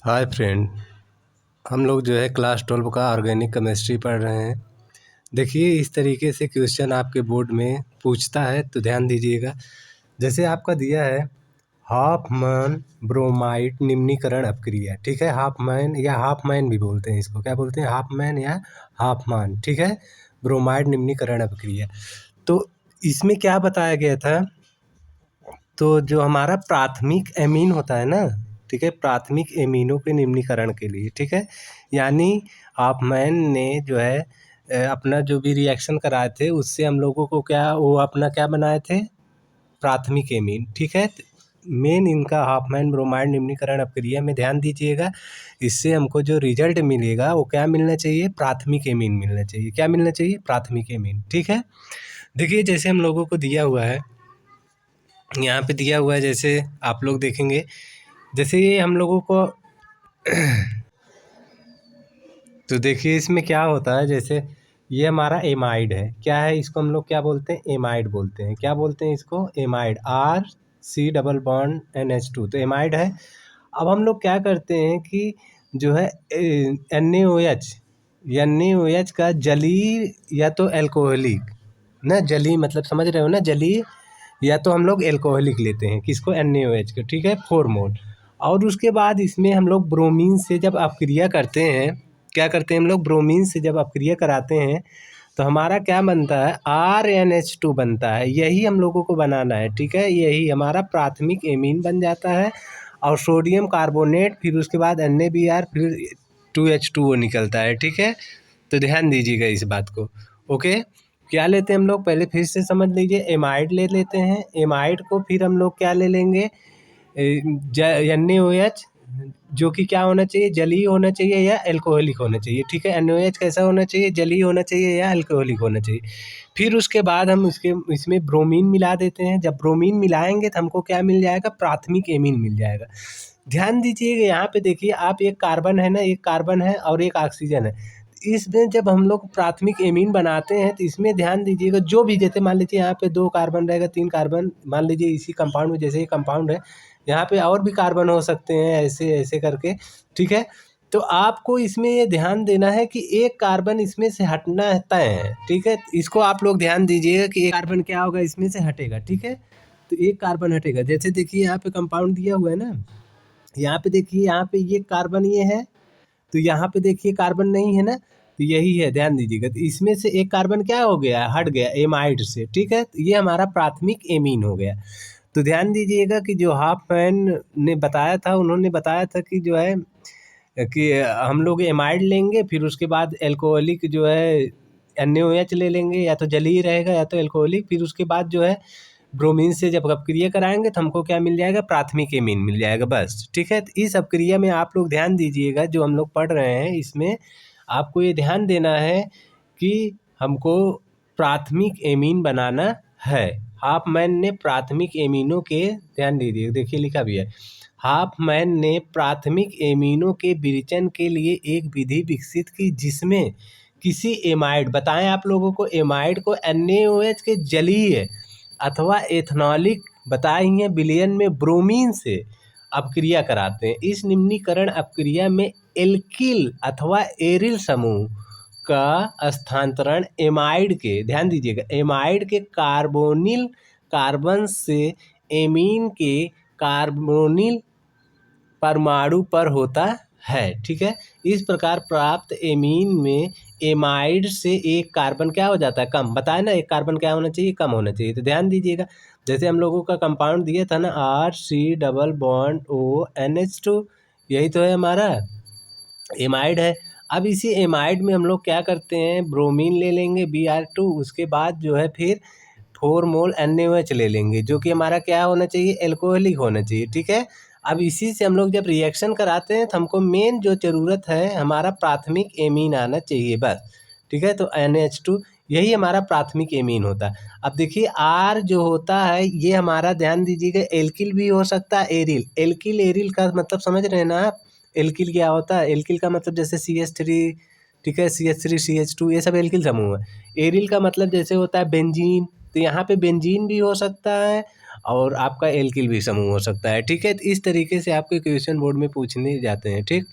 Hi friend. हम लोग जो है क्लास 12 का ऑर्गेनिक केमिस्ट्री पढ़ रहे हैं। देखिए, इस तरीके से क्वेश्चन आपके बोर्ड में पूछता है तो ध्यान दीजिएगा। जैसे आपका दिया है हाफमैन ब्रोमाइड निम्नीकरण अपक्रिया, ठीक है। हाफमैन या हाफमैन भी बोलते हैं इसको, क्या बोलते हैं, हाफमैन या हाफमान, ठीक है। ब्रोमाइड निम्नीकरण अपक्रिया, तो इसमें क्या बताया गया था, तो जो हमारा प्राथमिक एमीन होता है ना, ठीक है, प्राथमिक एमीनों के निम्नीकरण के लिए, ठीक है, यानी हाफमैन ने जो है अपना जो भी रिएक्शन कराए थे उससे हम लोगों को क्या वो अपना क्या बनाए थे, प्राथमिक एमीन, ठीक है। मेन इनका हाफमैन ब्रोमाइड निम्नीकरण अपक्रिया में ध्यान दीजिएगा, इससे हमको जो रिजल्ट मिलेगा वो क्या मिलना चाहिए, प्राथमिक एमीन मिलना चाहिए। क्या मिलना चाहिए, प्राथमिक एमीन, ठीक है। देखिए, जैसे हम लोगों को दिया हुआ है, यहाँ पे दिया हुआ है, जैसे आप लोग देखेंगे, जैसे ये हम लोगों को तो देखिए इसमें क्या होता है, जैसे ये हमारा एमाइड है, क्या है, इसको हम लोग क्या बोलते हैं, एमाइड बोलते हैं। क्या बोलते हैं इसको, amide, RC double bond NH2, तो एमाइड है। अब हम लोग क्या करते हैं कि जो है NaOH का जलीय या तो एल्कोहलिक, ना जलीय मतलब समझ रहे हो ना, जलीय या तो हम लोग एल्कोहलिक लेते हैं, किसको, NaOH को, ठीक है, 4 मोल। और उसके बाद इसमें हम लोग ब्रोमीन से जब अपक्रिया करते हैं, क्या करते हैं हम लोग, ब्रोमीन से जब अपक्रिया कराते हैं तो हमारा क्या बनता है, RnH2 बनता है। यही हम लोगों को बनाना है, ठीक है, यही हमारा प्राथमिक एमीन बन जाता है। और सोडियम कार्बोनेट, फिर उसके बाद NaBr, फिर 2H2O निकलता है, ठीक है। तो ध्यान दीजिएगा इस बात को। ओके, क्या लेते हैं हम लोग, पहले फिर से समझ लीजिए, एमाइड ले लेते हैं। एमाइड को फिर हम लोग क्या ले लेंगे, NaOH, जो कि क्या होना चाहिए, जलीय होना चाहिए या एल्कोहलिक होना चाहिए, ठीक है। NaOH कैसा होना चाहिए, जलीय होना चाहिए या एल्कोहलिक होना चाहिए। फिर उसके बाद हम इसमें ब्रोमीन मिला देते हैं। जब ब्रोमीन मिलाएंगे तो हमको क्या मिल जाएगा, प्राथमिक एमीन मिल जाएगा। ध्यान दीजिएगा, यहाँ पे देखिए आप, एक कार्बन है ना, एक कार्बन है और एक ऑक्सीजन है। इसमें जब हम लोग प्राथमिक एमीन बनाते हैं तो इसमें ध्यान दीजिएगा, जो भी, जैसे मान लीजिए यहाँ पे 2 कार्बन रहेगा, 3 कार्बन, मान लीजिए इसी कंपाउंड में, जैसे ये कंपाउंड है, यहाँ पे और भी कार्बन हो सकते हैं, ऐसे ऐसे करके, ठीक है। तो आपको इसमें ये ध्यान देना है कि एक कार्बन इसमें से हटना तय है, ठीक है। इसको आप लोग ध्यान दीजिएगा कि एक कार्बन क्या होगा, इसमें से हटेगा, ठीक है। तो एक कार्बन हटेगा, जैसे देखिए यहाँ पे कंपाउंड दिया हुआ है ना, यहाँ पे देखिए, यहाँ पे ये कार्बन ये है, तो यहाँ पे देखिए कार्बन नहीं है ना, तो यही है, ध्यान दीजिएगा। तो इसमें से एक कार्बन क्या हो गया, हट गया एमाइड से, ठीक है। तो ये हमारा प्राथमिक एमीन हो गया। तो ध्यान दीजिएगा कि जो हाफमैन ने बताया था, उन्होंने बताया था कि जो है कि हम लोग एमाइड लेंगे, फिर उसके बाद एल्कोहलिक जो है NaOH ले लेंगे, या तो जलीय रहेगा या तो एल्कोहलिक, फिर उसके बाद जो है ब्रोमीन से जब अपक्रिया कराएंगे तो हमको क्या मिल जाएगा, प्राथमिक एमीन मिल जाएगा, बस, ठीक है। तो इस अपक्रिया में आप लोग ध्यान दीजिएगा, जो हम लोग पढ़ रहे हैं इसमें आपको ये ध्यान देना है कि हमको प्राथमिक एमीन बनाना है। हाफमैन ने प्राथमिक एमीनों के, ध्यान दीजिए, देखिए लिखा भी है, हाफमैन ने प्राथमिक एमीनों के विरेचन के लिए एक विधि विकसित की, जिसमें किसी एमाइड, बताएं आप लोगों को, एमाइड को NaOH के जलीय अथवा एथनॉलिक बताए हैं विलयन में ब्रोमीन से अपक्रिया कराते हैं। इस निम्नीकरण अपक्रिया में एल्किल अथवा एरिल समूह का स्थानांतरण एमाइड के, ध्यान दीजिएगा, एमाइड के कार्बोनिल कार्बन से एमीन के कार्बोनिल परमाणु पर होता है, ठीक है। इस प्रकार प्राप्त एमीन में एमाइड से एक कार्बन क्या हो जाता है, कम, बताए ना, एक कार्बन क्या होना चाहिए, कम होना चाहिए। तो ध्यान दीजिएगा, जैसे हम लोगों का कंपाउंड दिया था ना, RC डबल बॉन्ड ONH2, यही तो है हमारा एमाइड है। अब इसी एमाइड में हम लोग क्या करते हैं, ब्रोमीन ले लेंगे Br2, उसके बाद जो है फिर 4 मोल NaOH ले लेंगे, जो कि हमारा क्या होना चाहिए, एल्कोहलिक होना चाहिए, ठीक है। अब इसी से हम लोग जब रिएक्शन कराते हैं तो हमको मेन जो ज़रूरत है, हमारा प्राथमिक एमीन आना चाहिए, बस, ठीक है। तो NH2 यही हमारा प्राथमिक एमीन होता है। अब देखिए R जो होता है ये हमारा, ध्यान दीजिएगा, एल्किल भी हो सकता है, एरिल, एल्किल एरिल का मतलब समझ रहे हैं ना आप, एल्किल क्या होता है, एल्किल का मतलब जैसे CH3, ठीक है, CH3 CH2, ये सब एल्किल समूह है। एरिल का मतलब जैसे होता है बेंजीन, तो यहाँ पे बेंजीन भी हो सकता है और आपका एल्किल भी समूह हो सकता है, ठीक है? तो इस तरीके से आपके क्वेश्चन बोर्ड में पूछने जाते हैं, ठीक?